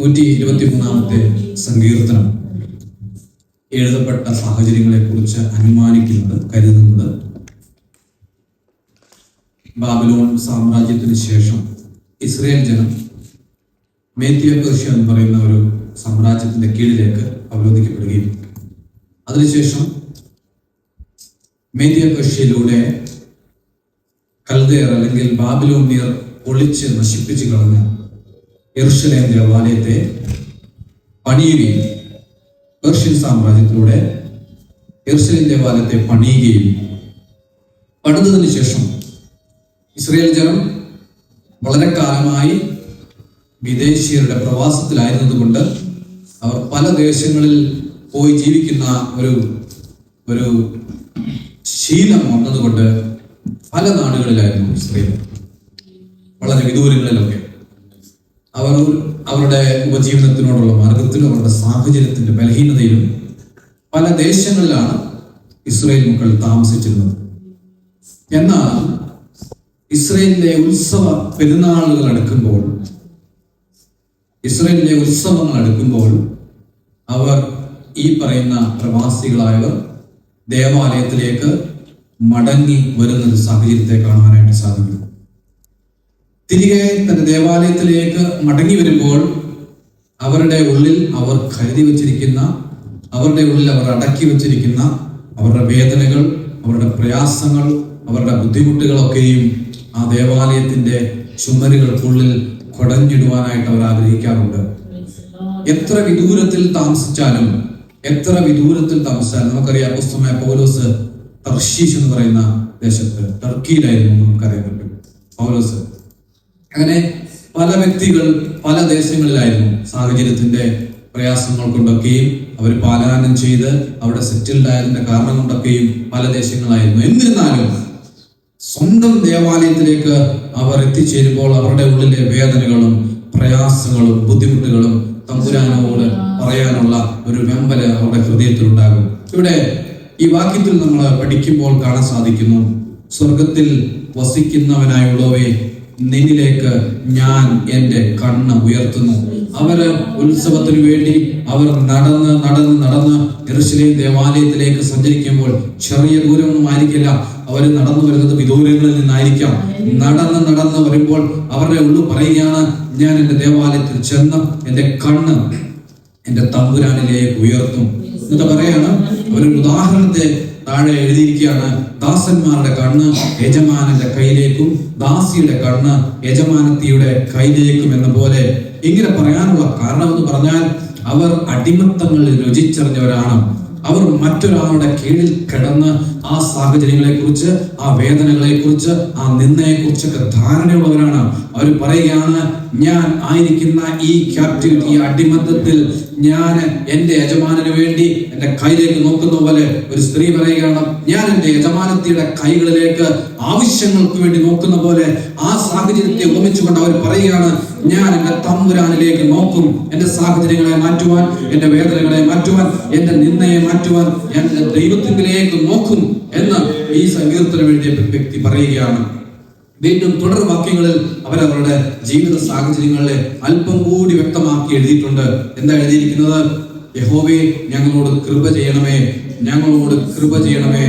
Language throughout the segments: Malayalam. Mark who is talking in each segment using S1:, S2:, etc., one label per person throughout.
S1: 123 സങ്കീർത്തനം എഴുതപ്പെട്ട സാഹചര്യങ്ങളെക്കുറിച്ച് കരുതുന്നത് ബാബിലോൺ സാമ്രാജ്യത്തിന് ശേഷം ഇസ്രായേൽ ജനം മേദ്യ പേർഷ്യ എന്ന് പറയുന്ന ഒരു സാമ്രാജ്യത്തിന്റെ കീഴിലേക്ക് അവരോധിക്കപ്പെടുകയും അതിനുശേഷം മേദ്യ പേർഷ്യയിലൂടെ കൽദേർ അല്ലെങ്കിൽ ബാബിലോണിയർ പൊളിച്ച് നശിപ്പിച്ചു കളഞ്ഞ യെരുശലേം ദേവാലയത്തെ പണിയുകയും പേർഷ്യൻ സാമ്രാജ്യത്തിലൂടെ യെരുശലേം ദേവാലയത്തെ പണിയുകയും പണിതതിനു ശേഷം ഇസ്രായേൽ ജനം വളരെ കാലമായി വിദേശീയരുടെ പ്രവാസത്തിലായിരുന്നത് കൊണ്ട് അവർ പല ദേശങ്ങളിൽ പോയി ജീവിക്കുന്ന ഒരു ശീലം വന്നതുകൊണ്ട് പല നാടുകളിലായിരുന്നു ഇസ്രായേൽ, വളരെ വിദൂരങ്ങളിലൊക്കെ അവർ അവരുടെ ഉപജീവനത്തിനോടുള്ള മാർഗത്തിലും അവരുടെ സാഹചര്യത്തിന്റെ ബലഹീനതയിലും പല ദേശങ്ങളിലാണ് ഇസ്രായേൽ മക്കൾ താമസിച്ചിരുന്നത്. എന്നാൽ ഇസ്രായേലിലെ പെരുന്നാളുകൾ അടുക്കുമ്പോൾ, ഇസ്രായേലിലെ ഉത്സവങ്ങൾ അടുക്കുമ്പോൾ അവർ ഈ പറയുന്ന പ്രവാസികളായവർ ദേവാലയത്തിലേക്ക് മടങ്ങി വരുന്ന ഒരു സാഹചര്യത്തെ കാണുവാനായിട്ട് സാധിക്കും. തിരികെ തന്റെ ദേവാലയത്തിലേക്ക് മടങ്ങി വരുമ്പോൾ അവരുടെ ഉള്ളിൽ അവർ കരുതി വച്ചിരിക്കുന്ന, അവരുടെ ഉള്ളിൽ അവർ അടക്കി വച്ചിരിക്കുന്ന അവരുടെ വേദനകൾ, അവരുടെ പ്രയാസങ്ങൾ, അവരുടെ ബുദ്ധിമുട്ടുകളൊക്കെയും ആ ദേവാലയത്തിന്റെ ചുമരുകൾക്കുള്ളിൽ കുടഞ്ഞിടുവാനായിട്ട് അവർ ആഗ്രഹിക്കാറുണ്ട്. എത്ര വിദൂരത്തിൽ താമസിച്ചാലും നമുക്കറിയാം, അപ്പോസ്തലനായ പൗലോസ് തർശീശ് എന്ന് പറയുന്ന ദേശത്ത്, ടർക്കിയിലായിരുന്നു നമുക്കറിയാൻ പറ്റും പൗലോസ്. അങ്ങനെ പല വ്യക്തികൾ പല ദേശങ്ങളിലായിരുന്നു. സാഹചര്യത്തിന്റെ പ്രയാസങ്ങൾ കൊണ്ടൊക്കെയും അവർ പാലായനം ചെയ്ത് അവിടെ സെറ്റിൽഡ് ആയതിന്റെ കാരണം കൊണ്ടൊക്കെയും പല ദേശങ്ങളായിരുന്നു. എന്നിരുന്നാലും സ്വന്തം ദേവാലയത്തിലേക്ക് അവർ എത്തിച്ചേരുമ്പോൾ അവരുടെ ഉള്ളിലെ വേദനകളും പ്രയാസങ്ങളും ബുദ്ധിമുട്ടുകളും തമ്പുരാനോട് പറയാനുള്ള ഒരു വെമ്പല് അവരുടെ ഹൃദയത്തിലുണ്ടാകും. ഇവിടെ ഈ വാക്യത്തിൽ നമ്മൾ പഠിക്കുമ്പോൾ കാണാൻ സാധിക്കുന്നു, സ്വർഗത്തിൽ വസിക്കുന്നവനായുള്ളവേ, നിന്നിലേക്ക് ഞാൻ എൻ്റെ കണ്ണ് ഉയർത്തുന്നു. അവര് ഉത്സവത്തിനു വേണ്ടി അവർ നടന്ന് യെരുശലേം ദേവാലയത്തിലേക്ക് സഞ്ചരിക്കുമ്പോൾ ചെറിയ ദൂരമൊന്നും ആയിരിക്കില്ല. അവർ നടന്നു വരുന്നത് വിദൂരങ്ങളിൽ നിന്നായിരിക്കാം. നടന്ന് വരുമ്പോൾ അവരുടെ ഉള്ളു പറയുകയാണ്, ഞാൻ എൻ്റെ ദേവാലയത്തിൽ ചെന്ന് എൻ്റെ കണ്ണ് എൻ്റെ തമ്പുരാനിലേക്ക് ഉയർത്തും എന്നിട്ട് പറയാണ്. ഒരു ഉദാഹരണത്തെ താഴെ എഴുതിയിരിക്കുകയാണ്, ദാസന്മാരുടെ കണ്ണ് യജമാനന്റെ കയ്യിലേക്കും ദാസിയുടെ കണ്ണ് യജമാനത്തിയുടെ കയ്യിലേക്കും എന്ന പോലെ. ഇങ്ങനെ പറയാനുള്ള കാരണം എന്ന് പറഞ്ഞാൽ അവർ അടിമത്തങ്ങളിൽ രുചിച്ചറിഞ്ഞവരാണ്. അവർ മറ്റൊരാളുടെ കീഴിൽ കിടന്ന് ആ സാഹചര്യങ്ങളെ കുറിച്ച്, ആ വേദനകളെ കുറിച്ച്, ആ നിന്ദയെ കുറിച്ചൊക്കെ ധാരണയുള്ളവരാണ്. അവർ പറയുകയാണ്, ഞാൻ ആയിരിക്കുന്ന ഈ ക്യാപ്റ്റിവിറ്റി, അടിമത്തത്തിൽ ഞാൻ എൻ്റെ യജമാനന് വേണ്ടി എൻ്റെ കൈയിലേക്ക് നോക്കുന്ന പോലെ ഒരു സ്ത്രീ പറയുകയാണ്, ഞാൻ എൻ്റെ യജമാനത്തിയുടെ കൈകളിലേക്ക് ആവശ്യങ്ങൾക്ക് വേണ്ടി നോക്കുന്ന പോലെ ആ സാഹചര്യത്തെ ഉപമിച്ചുകൊണ്ട് അവർ പറയുകയാണ്, ഞാൻ എൻ്റെ തമ്പുരാനിലേക്ക് നോക്കും. എൻ്റെ സാഹചര്യങ്ങളെ മാറ്റുവാൻ, എൻ്റെ വേദനകളെ മാറ്റുവാൻ, എൻ്റെ നിന്ദയെ മാറ്റുവാൻ ഞാൻ ദൈവത്തിലേക്ക് നോക്കും എന്ന് ഈ സങ്കീർത്തനം വേണ്ടിയ വ്യക്തി പറയുകയാണ്. വീണ്ടും തുടർ വാക്യങ്ങളിൽ അവരവരുടെ ജീവിത സാഹചര്യങ്ങളെ അല്പം കൂടി വ്യക്തമാക്കി എഴുതിയിട്ടുണ്ട്. എന്താ എഴുതിയിരിക്കുന്നത്? യഹോവേ, ഞങ്ങളോട് കൃപ ചെയ്യണമേ, ഞങ്ങളോട് കൃപ ചെയ്യണമേ,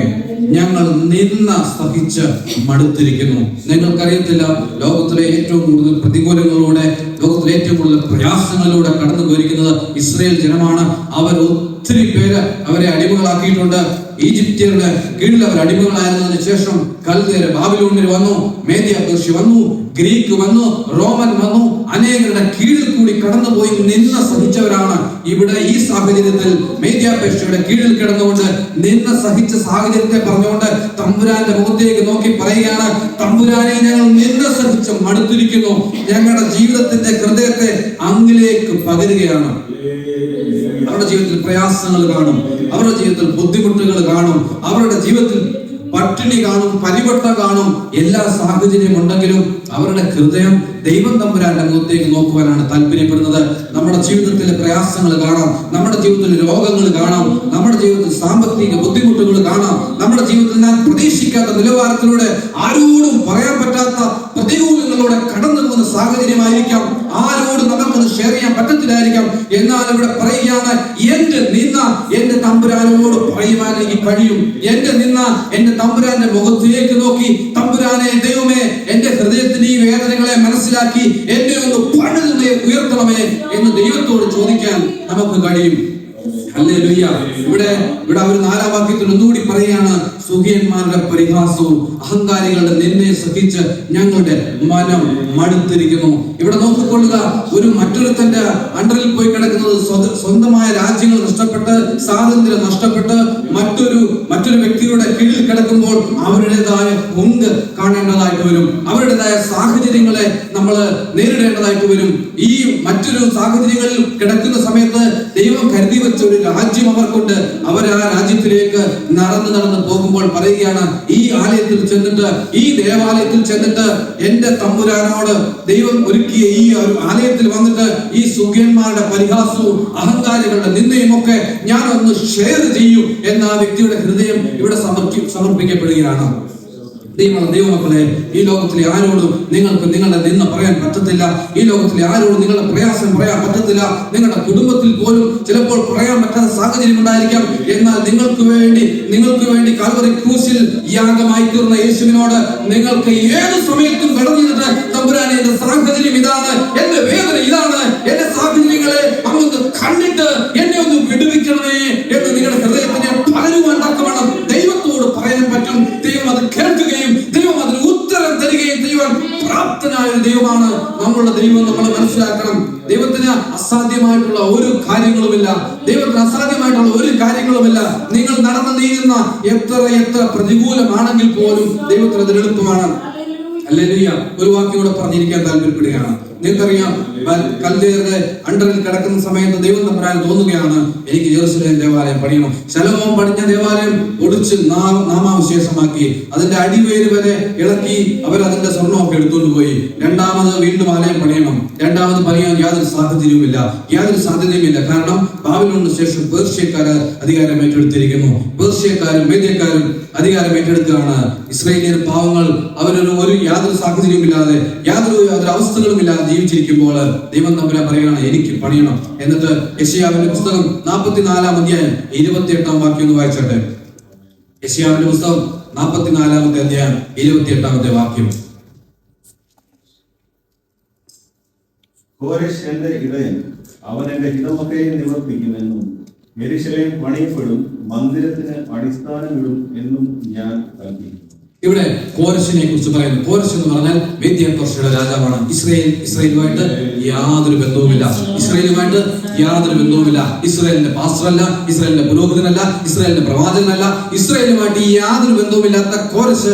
S1: ഞങ്ങൾ നിന്ന സഹിച്ച് മടുത്തിരിക്കുന്നു. നിങ്ങൾക്കറിയത്തില്ല, ലോകത്തിലെ ഏറ്റവും കൂടുതൽ പ്രതികൂലങ്ങളിലൂടെ, ലോകത്തിലെ ഏറ്റവും കൂടുതൽ പ്രയാസങ്ങളിലൂടെ കടന്നു പോയിരിക്കുന്നത് ഇസ്രായേൽ ജനമാണ്. അവർ ഒത്തിരി പേര് അവരെ അടിമകളാക്കിയിട്ടുണ്ട്. ഈജിപ്തിയരുടെ കീഴിൽ അവർ അടിമകളായിരുന്നതിന് ശേഷം കൽദേർ, ബാബിലോണിൽ വന്നു, മേദ്യ പേർഷ്യ വന്നു, ഗ്രീക്ക് വന്നു, റോമൻ വന്നു. അനേകരുടെ കീഴിൽ കൂടി കടന്നുപോയി നിന്ന സഹിച്ചവരാണ്. ഇവിടെ ഈ സാഹചര്യത്തിൽ മേദ്യ പേർഷ്യയുടെ കീഴിൽ കിടന്നുകൊണ്ട് നിന്ന സഹിച്ച സാഹചര്യത്തെ പറഞ്ഞുകൊണ്ട് തമ്പുരാന്റെ മുഖത്തേക്ക് നോക്കി പറയുകയാണ്, തമ്പുരാനെ, ഞങ്ങൾ നിന്ന സഹിച്ച് മടുത്തിരിക്കുന്നു. ഞങ്ങളുടെ ജീവിതത്തിന്റെ ഹൃദയത്തെ അങ്ങിലേക്ക് പകരുകയാണ്. അവരുടെ ജീവിതത്തിൽ പ്രയാസങ്ങൾ കാണും, അവരുടെ ജീവിതത്തിൽ ബുദ്ധിമുട്ടുകൾ കാണും, അവരുടെ ജീവിതത്തിൽ പട്ടിണി കാണും, പരിവട്ടം കാണും. എല്ലാ സാഹചര്യം ഉണ്ടെങ്കിലും അവരുടെ ഹൃദയം ദൈവം തമ്പുരാന്റെ മുഖത്തേക്ക് നോക്കുവാനാണ് താല്പര്യപ്പെടുന്നത്. നമ്മുടെ ജീവിതത്തിലെ പ്രയാസങ്ങൾ കാണാം, നമ്മുടെ ജീവിതത്തിൽ രോഗങ്ങൾ കാണാം, നമ്മുടെ ജീവിതത്തിൽ സാമ്പത്തിക ബുദ്ധിമുട്ടുകൾ കാണാം, നമ്മുടെ ജീവിതത്തിൽ ഞാൻ പ്രതീക്ഷിക്കാത്ത നിലവാരത്തിലൂടെ, ആരോടും പറയാൻ പറ്റാത്ത പ്രതികൂലങ്ങളിലൂടെ കടന്നു പോകുന്ന സാഹചര്യമായിരിക്കാം. ആരോടും നമുക്കത് ഷെയർ ചെയ്യാൻ പറ്റത്തില്ലായിരിക്കും. എന്നാൽ ഇവിടെ പറയുകയാണ്, എന്റെ നിന്ന എന്റെ തമ്പുരാനോട് പറയുവാൻ എനിക്ക് കഴിയും. എന്റെ നിന്ന എന്റെ തമ്പുരാന്റെ മുഖത്തേക്ക് നോക്കി, തമ്പുരാനെ ദൈവമേ, എന്റെ ഹൃദയത്തിന് ഈ വേദനകളെ മനസ്സിലാക്കി എന്നെ ഒന്ന് പണിത് ഉയർത്തണമേ എന്ന് ദൈവത്തോട് ചോദിക്കാൻ നമുക്ക് കഴിയും. ഹല്ലേലൂയ. ഇവിടെ ഒരു 4-ാം വാക്യത്തിൽ ഒന്നുകൂടി പറയുകയാണ്, സുഖിയന്മാരുടെ പരിഹാസവും അഹങ്കാരികളുടെ നിന്നെ സഹിച്ച് ഞങ്ങളുടെ മനം മടുത്തിരിക്കുന്നു. ഇവിടെ നോക്കിക്കൊള്ളുക, മറ്റൊരുത്തന്റെ അണ്ടറിൽ പോയി കിടക്കുന്നത്, സ്വന്തമായ രാജ്യങ്ങൾ നഷ്ടപ്പെട്ട് സ്വാതന്ത്ര്യം നഷ്ടപ്പെട്ട് മറ്റൊരു വ്യക്തിയുടെ കീഴിൽ കിടക്കുമ്പോൾ അവരുടേതായ പങ്ക് കാണേണ്ടതായിട്ട് വരും. അവരുടേതായ സാഹചര്യങ്ങളെ നമ്മൾ നേരിടേണ്ടതായിട്ട് വരും. ഈ മറ്റൊരു സാഹചര്യങ്ങളിൽ കിടക്കുന്ന സമയത്ത് ദൈവം കരുതി വെച്ച ഒരു രാജ്യം അവർക്കുണ്ട്. അവർ ആ രാജ്യത്തിലേക്ക് നടന്ന് പോകുമ്പോൾ പറയുകയാണ്, ഈ ആലയത്തിൽ ചെന്നിട്ട്, ഈ ദേവാലയത്തിൽ ചെന്നിട്ട് എന്റെ തമ്പുരാനോട് ദൈവം ഒരുക്കിയ ഈ ഒരു ആലയത്തിൽ വന്നിട്ട് ഈ സുഖ്യന്മാരുടെ പരിഹാസവും അഹങ്കാരികളുടെ നിന്ദയും ഒക്കെ ഞാൻ ഒന്ന് ഷെയർ ചെയ്യും എന്ന ആ വ്യക്തിയുടെ ഹൃദയം ഇവിടെ സമർപ്പിക്കപ്പെടുകയാണ്. ദൈവമക്കളെ, ഈ ലോകത്തിലെ ആരോടും നിങ്ങൾക്ക് നിങ്ങളുടെ നിന്ന പറയാൻ പറ്റത്തില്ല. ഈ ലോകത്തിലെ ആരോടും നിങ്ങളുടെ പ്രയാസം പറയാൻ പറ്റത്തില്ല. നിങ്ങളുടെ കുടുംബത്തിൽ പോലും ചിലപ്പോൾ പറയാൻ പറ്റാത്ത സാഹചര്യം ഉണ്ടായിരിക്കാം. എന്നാൽ നിങ്ങൾക്ക് വേണ്ടി കാൽവറി ക്രൂശിൽ യാഗമായി തീർന്ന യേശുവിനോട് നിങ്ങൾക്ക് ഏത് സമയത്തും കടന്നു നിന്നിട്ട്, തമ്പുരാനെ, എന്റെ സാഹചര്യം ഇതാണ്, എന്റെ വേദന ഇതാണ്, എന്റെ സാഹചര്യങ്ങളെ അങ്ങ് കണ്ടിട്ട് എന്നെ ഒന്ന് വിടുവിക്കണമേ എന്ന് നിങ്ങളുടെ ഹൃദയത്തിനെ പകരുവാൻ തക്കവണ്ണം ദൈവത്തോട് പറയാൻ പറ്റും. ദൈവം അത് കേൾക്കുകയും ദൈവം അതിന് ഉത്തരം തരികയും ചെയ്യുവാൻ പ്രാപ്തനായ ഒരു ദൈവമാണ് നമ്മളുടെ ദൈവം. നമ്മൾ മനസ്സിലാക്കണം, ദൈവത്തിന് അസാധ്യമായിട്ടുള്ള ഒരു കാര്യങ്ങളുമില്ല. ദൈവത്തിന് അസാധ്യമായിട്ടുള്ള ഒരു കാര്യങ്ങളുമില്ല. നിങ്ങൾ നടന്നു നീങ്ങുന്ന എത്ര പ്രതികൂലമാണെങ്കിൽ പോലും ദൈവത്തിന് അത് എളുപ്പമാണ്. ഹല്ലേലൂയ. ഒരു വാക്യോടെ പറഞ്ഞിരിക്കാൻ താല്പര്യപ്പെടുകയാണ്. നിങ്ങൾക്കറിയാം, കൽദയരുടെ അണ്ടറിൽ കിടക്കുന്ന സമയത്ത് ദൈവം തമ്പുരാൻ തോന്നുകയാണ്, എനിക്ക് യെരൂശലേം ദേവാലയം പണിയണം. ശലോമോൻ പണിഞ്ഞ ദേവാലയം ഒടിച്ച് നാമാവശേഷമാക്കി, അതിന്റെ അടിവേര് വരെ ഇളക്കി അവർ അതിന്റെ സ്വർണ്ണമൊക്കെ എടുത്തുകൊണ്ട് പോയി. രണ്ടാമത് വീണ്ടും ആലയം പണിയണം. രണ്ടാമത് പണിയാൻ യാതൊരു സാഹചര്യവുമില്ല, യാതൊരു സാധ്യതയുമില്ല. കാരണം ബാബിലോണിന് ശേഷം പേർഷ്യക്കാര് അധികാരം ഏറ്റെടുത്തിരിക്കുന്നു. പേർഷ്യക്കാരും മേദ്യക്കാരും അധികാരം ഏറ്റെടുക്കുകയാണ്. ഇസ്രായേലിയർ പാവങ്ങൾ അവരൊരു യാതൊരു സാഹചര്യവുമില്ലാതെ യാതൊരു അവസ്ഥകളും ഇല്ലാതെ ജീവിച്ചിരിക്കുമ്പോൾ ദൈവം തമ്പുരാൻ പറയുകയാണ്, എനിക്ക് പണിയണം. എന്നിട്ട് യെശയ്യാവിന്റെ പുസ്തകം 44-ാം അധ്യായം 28-ാം വാക്യം ഒന്ന് വായിച്ചോട്ടെ. യെശയ്യാവിന്റെ പുസ്തകം 44-ാമത്തെ അധ്യായം 28-ാമത്തെ വാക്യം.
S2: കോരശ് എന്റെ ഇടയൻ, അവൻ എന്റെ ഹിതമൊക്കെ നിവർത്തിക്കുമെന്നും യെരൂശലേം പണിയപ്പെടും, മന്ദിരത്തിന് അടിസ്ഥാനമിടും എന്നും ഞാൻ കൽപ്പിക്കുന്നു.
S1: ഇവിടെ കോരശിനെ കുറിച്ച് പറയുന്നു. കോരശ് എന്ന് പറഞ്ഞാൽ മേദ്യ-പേർഷ്യയുടെ രാജാവാണ്. ഇസ്രായേലുമായിട്ട് യാതൊരു ബന്ധവുമില്ല. ഇസ്രായേലിന്റെ പാസ്റ്ററല്ല, ഇസ്രായേലിന്റെ പുരോഹിതനല്ല, ഇസ്രായേലിന്റെ പ്രവാചകനല്ല. ഇസ്രായേലുമായിട്ട് യാതൊരു ബന്ധവുമില്ലാത്ത കോരശ്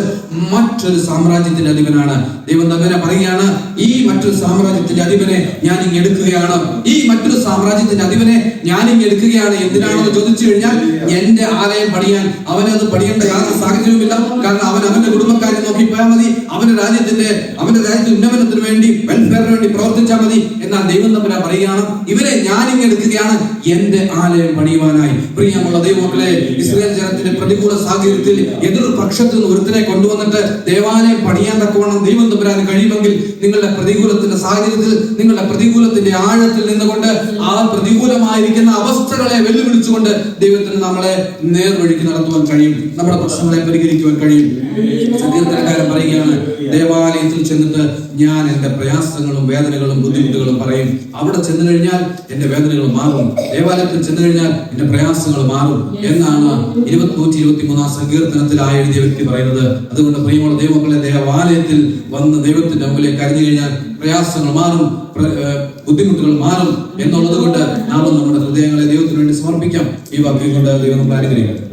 S1: മറ്റൊരു സാമ്രാജ്യത്തിന്റെ അധിപനാണ്. ദൈവം തമ്പുരാൻ പറയുകയാണ്, ഈ മറ്റൊരു സാമ്രാജ്യത്തിന്റെ അധിപനെ ഞാൻ ഇങ്ങ് എടുക്കുകയാണ്. ഈ മറ്റൊരു സാമ്രാജ്യത്തിന്റെ അധിപനെ ഞാൻ ഇങ്ങ് എടുക്കുകയാണ്. എന്തിനാണെന്ന് ചോദിച്ചു കഴിഞ്ഞാൽ, എന്റെ ആലയം പണിയാൻ അവനത് പണിയേണ്ട യാതൊരു സാഹചര്യവുമില്ല. കാരണം അവന്റെ കുടുംബക്കാരെ നോക്കി പോയാൽ മതി. അവന്റെ രാജ്യത്തിന്റെ ഉന്നമനത്തിന് വേണ്ടി, വെൽഫെയറിന് വേണ്ടി പ്രവർത്തിച്ചാൽ മതി. എന്നാൽ ദൈവം തമ്പുരാൻ പറയുകയാണ്, ഇവരെ ഞാൻ ഇങ്ങ് എടുക്കുകയാണ് എന്റെ ആലയം പണിയുവാനായി. പ്രിയമുള്ള ദൈവമക്കളെ, ഇസ്രായേൽ ജനത്തിന്റെ പ്രതികൂല സാഹചര്യത്തിൽ എതിർ പക്ഷത്തിൽ നിന്ന് ഒരുത്തനെ കൊണ്ടുവന്നിട്ട് ദേവാലയം പണിയാൻ തക്കവണ്ണം ദൈവം തമ്പുരാന് കഴിയുമെങ്കിൽ, നിങ്ങളുടെ പ്രതികൂലത്തിന്റെ സാഹചര്യത്തിൽ, നിങ്ങളുടെ പ്രതികൂലത്തിന്റെ ആഴത്തിൽ നിന്നുകൊണ്ട് ആ പ്രതികൂലമായിരിക്കുന്ന അവസ്ഥകളെ വെല്ലുവിളിച്ചുകൊണ്ട് ദൈവത്തിന് നമ്മളെ നേർവഴിക്ക് നടത്തുവാൻ കഴിയും. നമ്മുടെ പ്രശ്നങ്ങളെ പരിഹരിക്കുവാൻ കഴിയും. സങ്കീർത്തനക്കാരൻ പറയുകയാണ്, ദേവാലയത്തിൽ ചെന്നിട്ട് ഞാൻ എന്റെ പ്രയാസങ്ങളും വേദനകളും ബുദ്ധിമുട്ടുകളും പറയും. അവിടെ ചെന്നു കഴിഞ്ഞാൽ എന്റെ വേദനകൾ മാറും. ദേവാലയത്തിൽ ചെന്നു കഴിഞ്ഞാൽ എന്റെ പ്രയാസങ്ങൾ മാറും എന്നാണ് 123-ാം സങ്കീർത്തനത്തിലായി എഴുതിയ വ്യക്തി പറയുന്നത്. അതുകൊണ്ട് പ്രിയമുള്ള ദൈവമക്കളെ, ദേവാലയത്തിൽ വന്ന് ദൈവത്തിന്റെ മുമ്പിലേക്ക് കരഞ്ഞു കഴിഞ്ഞാൽ പ്രയാസങ്ങൾ മാറും, ബുദ്ധിമുട്ടുകൾ മാറും എന്നുള്ളത് കൊണ്ട് നാം നമ്മുടെ ഹൃദയങ്ങളെ ദൈവത്തിന് വേണ്ടി സമർപ്പിക്കാം. ഈ വാക്യം കൊണ്ട് ദൈവം നമ്മളെ അനുഗ്രഹിക്കട്ടെ.